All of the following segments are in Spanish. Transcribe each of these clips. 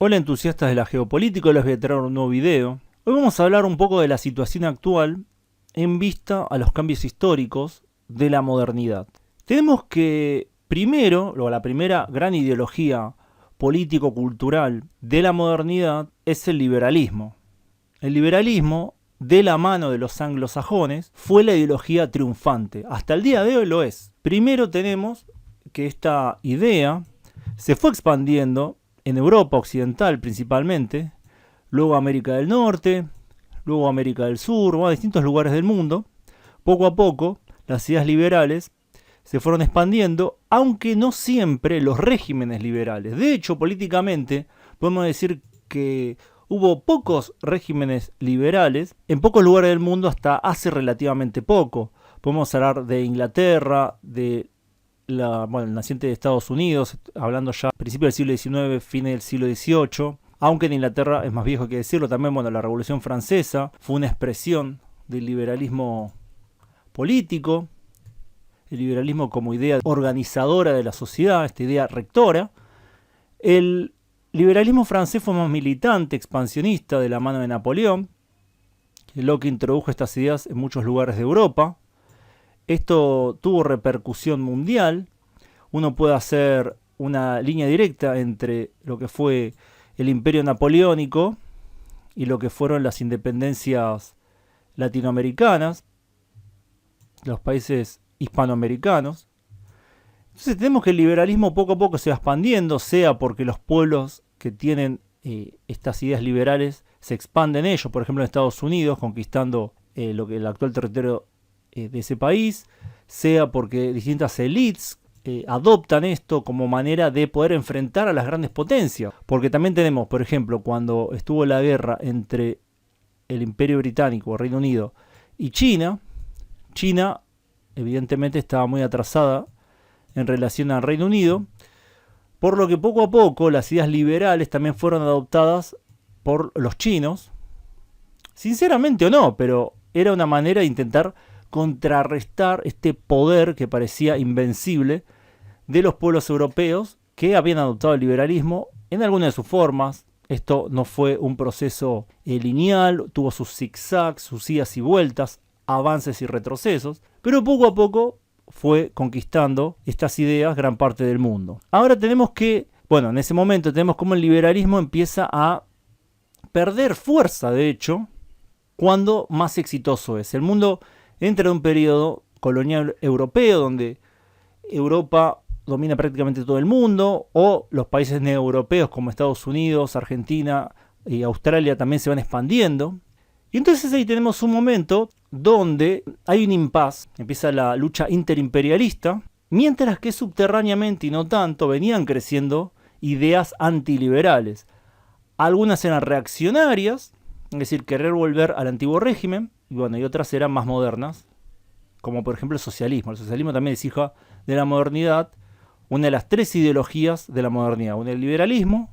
Hola entusiastas de la geopolítica, les voy a traer un nuevo video. Hoy vamos a hablar un poco de la situación actual en vista a los cambios históricos de la modernidad. Tenemos que primero, la primera gran ideología político-cultural de la modernidad es el liberalismo. El liberalismo, de la mano de los anglosajones, fue la ideología triunfante. Hasta el día de hoy lo es. Primero tenemos que esta idea se fue expandiendo en Europa occidental principalmente, luego América del Norte, luego América del Sur, a distintos lugares del mundo. Poco a poco, las ideas liberales se fueron expandiendo, aunque no siempre los regímenes liberales. De hecho, políticamente, podemos decir que hubo pocos regímenes liberales en pocos lugares del mundo hasta hace relativamente poco. Podemos hablar de Inglaterra, de el naciente de Estados Unidos, hablando ya principios del siglo XIX, fines del siglo XVIII, aunque en Inglaterra es más viejo que decirlo, también la Revolución Francesa fue una expresión del liberalismo político, el liberalismo como idea organizadora de la sociedad, esta idea rectora. El liberalismo francés fue más militante, expansionista, de la mano de Napoleón, lo que introdujo estas ideas en muchos lugares de Europa. Esto tuvo repercusión mundial. Uno puede hacer una línea directa entre lo que fue el imperio napoleónico y lo que fueron las independencias latinoamericanas, los países hispanoamericanos. Entonces tenemos que el liberalismo poco a poco se va expandiendo, sea porque los pueblos que tienen estas ideas liberales se expanden ellos, por ejemplo en Estados Unidos, conquistando lo que el actual territorio de ese país, sea porque distintas élites adoptan esto como manera de poder enfrentar a las grandes potencias. Porque también tenemos, por ejemplo, cuando estuvo la guerra entre el Imperio Británico, Reino Unido, y China, China evidentemente estaba muy atrasada en relación al Reino Unido, por lo que poco a poco las ideas liberales también fueron adoptadas por los chinos, sinceramente o no, pero era una manera de intentar contrarrestar este poder que parecía invencible de los pueblos europeos que habían adoptado el liberalismo en alguna de sus formas. Esto no fue un proceso lineal, tuvo sus zigzags, sus idas y vueltas, avances y retrocesos, pero poco a poco fue conquistando estas ideas gran parte del mundo. Ahora tenemos que, en ese momento tenemos como el liberalismo empieza a perder fuerza, de hecho, cuando más exitoso es. El mundo entra en un periodo colonial europeo donde Europa domina prácticamente todo el mundo, o los países neoeuropeos como Estados Unidos, Argentina y Australia también se van expandiendo. Y entonces ahí tenemos un momento donde hay un impasse, empieza la lucha interimperialista, mientras que subterráneamente y no tanto venían creciendo ideas antiliberales. Algunas eran reaccionarias, es decir, querer volver al antiguo régimen, y otras eran más modernas, como por ejemplo el socialismo. El socialismo también es hija de la modernidad, una de las tres ideologías de la modernidad. Una el liberalismo,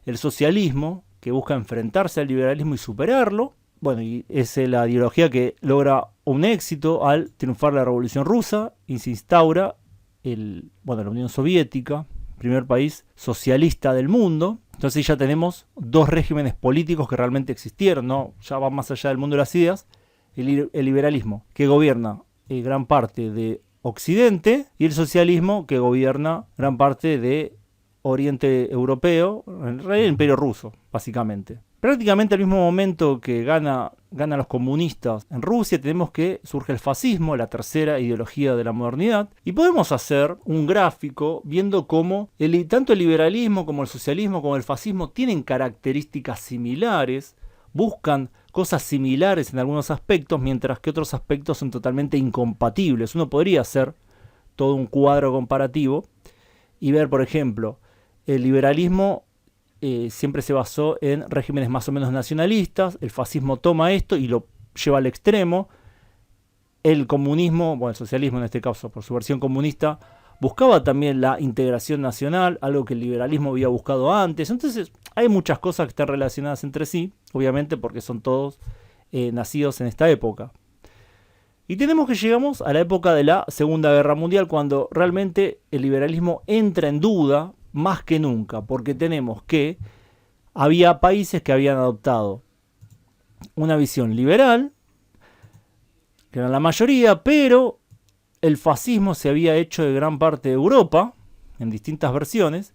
el socialismo, que busca enfrentarse al liberalismo y superarlo. Y es la ideología que logra un éxito al triunfar la Revolución Rusa y se instaura la Unión Soviética, primer país socialista del mundo. Entonces ya tenemos dos regímenes políticos que realmente existieron, ¿no? Ya va más allá del mundo de las ideas. El liberalismo, que gobierna gran parte de Occidente, y el socialismo, que gobierna gran parte de Oriente Europeo, el Imperio Ruso, básicamente. Prácticamente al mismo momento que ganan los comunistas en Rusia, tenemos que surge el fascismo, la tercera ideología de la modernidad, y podemos hacer un gráfico viendo cómo tanto el liberalismo como el socialismo como el fascismo tienen características similares, buscan cosas similares en algunos aspectos, mientras que otros aspectos son totalmente incompatibles. Uno podría hacer todo un cuadro comparativo y ver, por ejemplo, el liberalismo siempre se basó en regímenes más o menos nacionalistas, el fascismo toma esto y lo lleva al extremo, el comunismo, el socialismo en este caso por su versión comunista, buscaba también la integración nacional, algo que el liberalismo había buscado antes. Entonces hay muchas cosas que están relacionadas entre sí, obviamente porque son todos nacidos en esta época. Y tenemos que llegamos a la época de la Segunda Guerra Mundial, cuando realmente el liberalismo entra en duda más que nunca, porque tenemos que había países que habían adoptado una visión liberal, que eran la mayoría, pero el fascismo se había hecho de gran parte de Europa, en distintas versiones,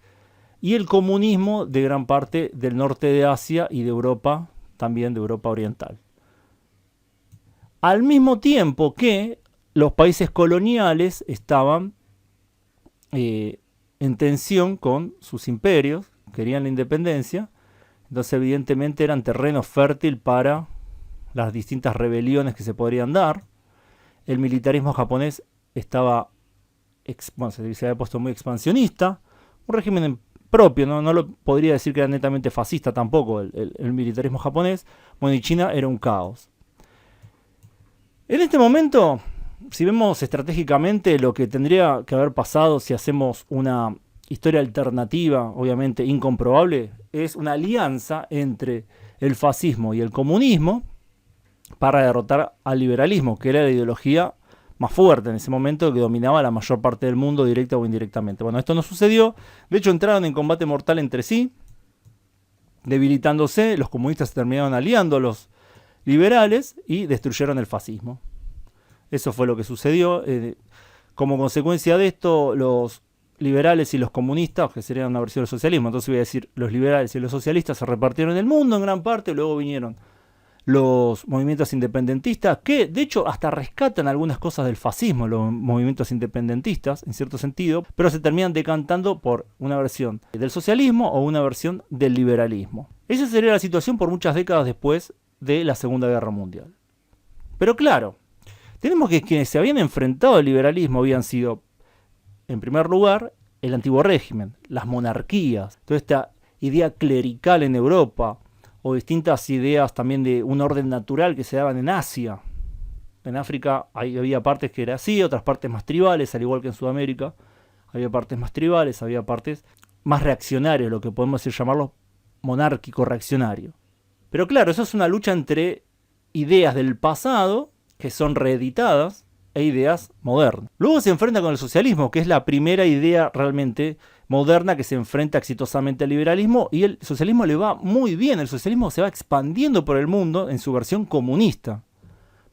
y el comunismo de gran parte del norte de Asia y de Europa, también de Europa Oriental. Al mismo tiempo que los países coloniales estaban en tensión con sus imperios, querían la independencia, entonces evidentemente eran terreno fértil para las distintas rebeliones que se podrían dar. El militarismo japonés estaba, se había puesto muy expansionista, un régimen propio, no lo podría decir que era netamente fascista tampoco el militarismo japonés. Bueno, y China era un caos. En este momento, si vemos estratégicamente lo que tendría que haber pasado si hacemos una historia alternativa, obviamente incomprobable, es una alianza entre el fascismo y el comunismo para derrotar al liberalismo, que era la ideología más fuerte en ese momento, que dominaba la mayor parte del mundo directa o indirectamente. Bueno, esto no sucedió. De hecho, entraron en combate mortal entre sí, debilitándose. Los comunistas se terminaron aliando a los liberales y destruyeron el fascismo. Eso fue lo que sucedió. Como consecuencia de esto, los liberales y los comunistas, que serían una versión del socialismo, entonces voy a decir, los liberales y los socialistas se repartieron el mundo en gran parte, luego vinieron los movimientos independentistas, que de hecho hasta rescatan algunas cosas del fascismo, los movimientos independentistas, en cierto sentido, pero se terminan decantando por una versión del socialismo o una versión del liberalismo. Esa sería la situación por muchas décadas después de la Segunda Guerra Mundial. Pero claro, tenemos que quienes se habían enfrentado al liberalismo habían sido, en primer lugar, el antiguo régimen, las monarquías, toda esta idea clerical en Europa, o distintas ideas también de un orden natural que se daban en Asia. En África había partes que eran así, otras partes más tribales, al igual que en Sudamérica. Había partes más tribales, había partes más reaccionarias, lo que podemos decir llamarlo monárquico reaccionario. Pero claro, eso es una lucha entre ideas del pasado, que son reeditadas, e ideas modernas. Luego se enfrenta con el socialismo, que es la primera idea realmente moderna que se enfrenta exitosamente al liberalismo, y el socialismo le va muy bien. El socialismo se va expandiendo por el mundo en su versión comunista.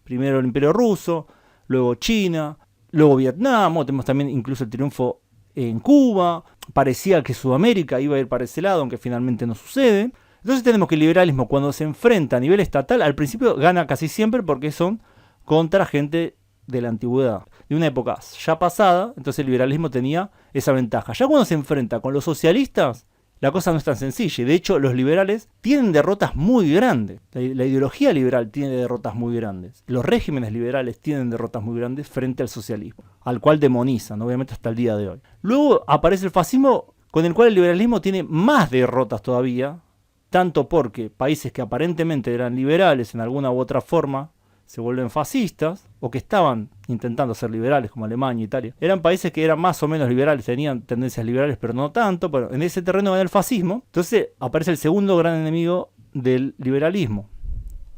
Primero el Imperio Ruso, luego China, luego Vietnam, tenemos también incluso el triunfo en Cuba. Parecía que Sudamérica iba a ir para ese lado, aunque finalmente no sucede. Entonces tenemos que el liberalismo, cuando se enfrenta a nivel estatal, al principio gana casi siempre porque son contra gente de la antigüedad, de una época ya pasada. Entonces el liberalismo tenía esa ventaja. Ya cuando se enfrenta con los socialistas, la cosa no es tan sencilla. De hecho, los liberales tienen derrotas muy grandes. La ideología liberal tiene derrotas muy grandes. Los regímenes liberales tienen derrotas muy grandes frente al socialismo, al cual demonizan, obviamente, hasta el día de hoy. Luego aparece el fascismo, con el cual el liberalismo tiene más derrotas todavía, tanto porque países que aparentemente eran liberales en alguna u otra forma se vuelven fascistas, o que estaban intentando ser liberales, como Alemania, Italia. Eran países que eran más o menos liberales, tenían tendencias liberales, pero no tanto. Pero en ese terreno gana el fascismo. Entonces aparece el segundo gran enemigo del liberalismo.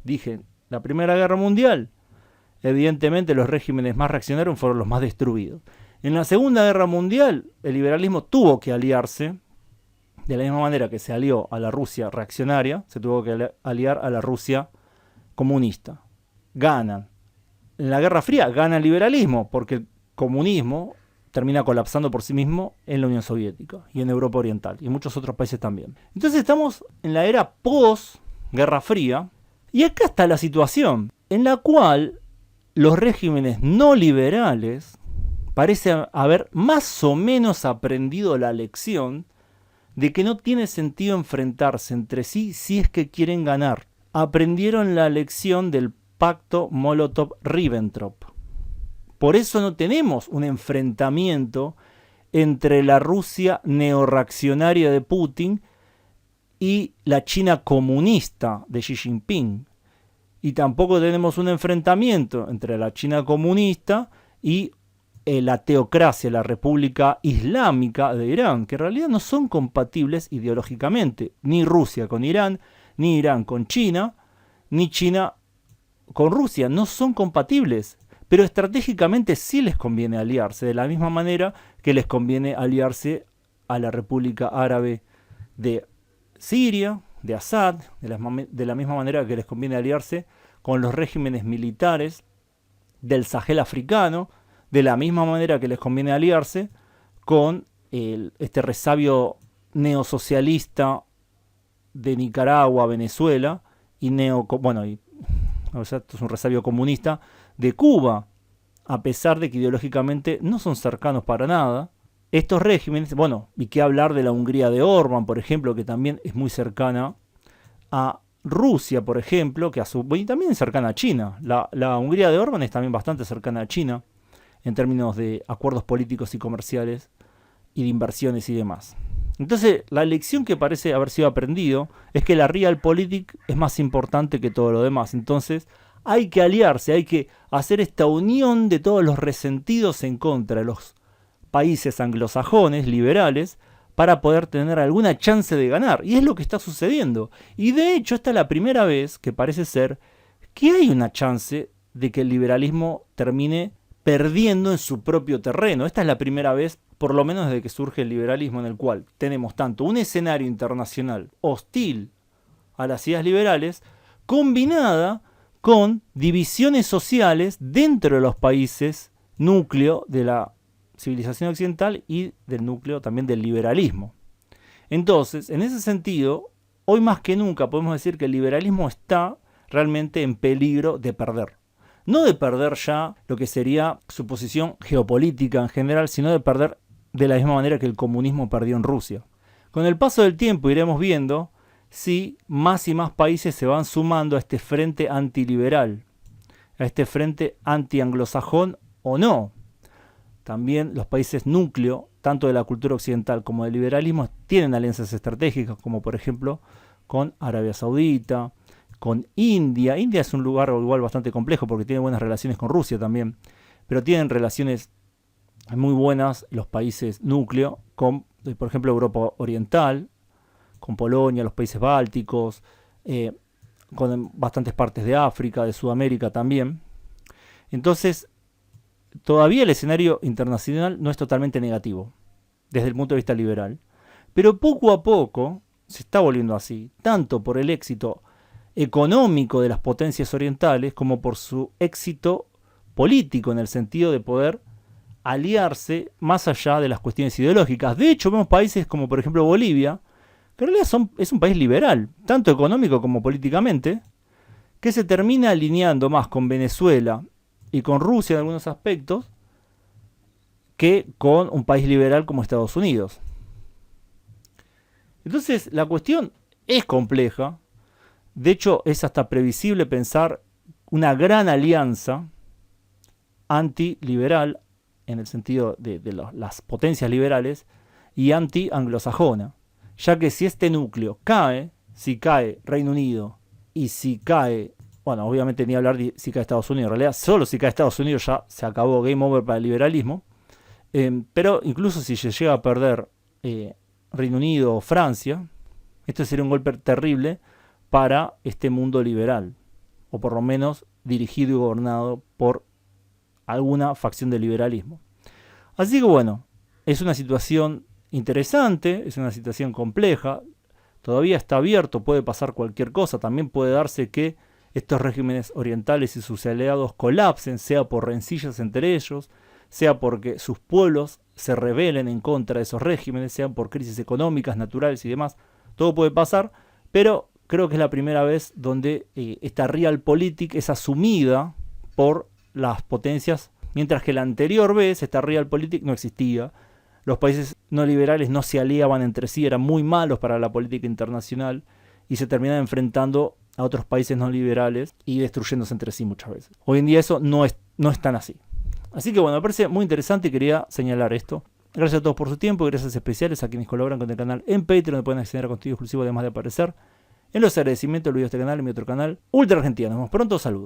Dije, la Primera Guerra Mundial, evidentemente los regímenes más reaccionarios fueron los más destruidos. En la Segunda Guerra Mundial, el liberalismo tuvo que aliarse, de la misma manera que se alió a la Rusia reaccionaria, se tuvo que aliar a la Rusia comunista. Ganan. En la Guerra Fría gana el liberalismo, porque el comunismo termina colapsando por sí mismo en la Unión Soviética y en Europa Oriental y en muchos otros países también. Entonces estamos en la era post-Guerra Fría, y acá está la situación en la cual los regímenes no liberales parecen haber más o menos aprendido la lección de que no tiene sentido enfrentarse entre sí si es que quieren ganar. Aprendieron la lección del pacto Molotov-Ribbentrop. Por eso no tenemos un enfrentamiento entre la Rusia neorreaccionaria de Putin y la China comunista de Xi Jinping. Y tampoco tenemos un enfrentamiento entre la China comunista y la teocracia, la República Islámica de Irán, que en realidad no son compatibles ideológicamente. Ni Rusia con Irán, ni Irán con China, ni China con Rusia. No son compatibles. Pero estratégicamente sí les conviene aliarse, de la misma manera que les conviene aliarse a la República Árabe de Siria, de Assad, de la misma manera que les conviene aliarse con los regímenes militares del Sahel africano, de la misma manera que les conviene aliarse con este resabio neosocialista de Nicaragua, Venezuela, esto es un resabio comunista de Cuba, a pesar de que ideológicamente no son cercanos para nada. Estos regímenes, y qué hablar de la Hungría de Orbán, por ejemplo, que también es muy cercana a Rusia, por ejemplo, y también es cercana a China. La Hungría de Orbán es también bastante cercana a China en términos de acuerdos políticos y comerciales y de inversiones y demás. Entonces, la lección que parece haber sido aprendido es que la realpolitik es más importante que todo lo demás. Entonces, hay que aliarse, hay que hacer esta unión de todos los resentidos en contra de los países anglosajones, liberales, para poder tener alguna chance de ganar. Y es lo que está sucediendo. Y de hecho, esta es la primera vez que parece ser que hay una chance de que el liberalismo termine perdiendo en su propio terreno. Esta es la primera vez, por lo menos desde que surge el liberalismo, en el cual tenemos tanto un escenario internacional hostil a las ideas liberales, combinada con divisiones sociales dentro de los países núcleo de la civilización occidental y del núcleo también del liberalismo. Entonces, en ese sentido, hoy más que nunca podemos decir que el liberalismo está realmente en peligro de perder. No de perder ya lo que sería su posición geopolítica en general, sino de perder de la misma manera que el comunismo perdió en Rusia. Con el paso del tiempo iremos viendo si más y más países se van sumando a este frente antiliberal, a este frente anti-anglosajón o no. También los países núcleo, tanto de la cultura occidental como del liberalismo, tienen alianzas estratégicas, como por ejemplo con Arabia Saudita, con India. India es un lugar igual bastante complejo porque tiene buenas relaciones con Rusia también, pero tienen relaciones muy buenas los países núcleo con, por ejemplo, Europa Oriental, con Polonia, los países bálticos, con bastantes partes de África, de Sudamérica también. Entonces, todavía el escenario internacional no es totalmente negativo, desde el punto de vista liberal. Pero poco a poco se está volviendo así, tanto por el éxito económico de las potencias orientales como por su éxito político, en el sentido de poder aliarse más allá de las cuestiones ideológicas. De hecho, vemos países como por ejemplo Bolivia, que en realidad es un país liberal, tanto económico como políticamente, que se termina alineando más con Venezuela y con Rusia en algunos aspectos que con un país liberal como Estados Unidos. Entonces, la cuestión es compleja. De hecho, es hasta previsible pensar una gran alianza antiliberal, en el sentido de las potencias liberales, y anti-anglosajona. Ya que si este núcleo cae, si cae Reino Unido y si cae, obviamente ni hablar de si cae Estados Unidos, en realidad solo si cae Estados Unidos ya se acabó, game over para el liberalismo, pero incluso si se llega a perder Reino Unido o Francia, esto sería un golpe terrible para este mundo liberal, o por lo menos dirigido y gobernado por alguna facción del liberalismo. Así que es una situación interesante, es una situación compleja, todavía está abierto, puede pasar cualquier cosa, también puede darse que estos regímenes orientales y sus aliados colapsen, sea por rencillas entre ellos, sea porque sus pueblos se rebelen en contra de esos regímenes, sean por crisis económicas, naturales y demás. Todo puede pasar, pero creo que es la primera vez donde esta realpolitik es asumida por las potencias, mientras que la anterior vez esta realpolitik no existía. Los países no liberales no se aliaban entre sí, eran muy malos para la política internacional y se terminaban enfrentando a otros países no liberales y destruyéndose entre sí muchas veces. Hoy en día eso no es tan así. Así que me parece muy interesante y quería señalar esto. Gracias a todos por su tiempo y gracias especiales a quienes colaboran con el canal en Patreon, donde pueden acceder a contenido exclusivo además de aparecer en los agradecimientos del video de este canal y mi otro canal, Ultra Argentina. Nos vemos pronto, saludos.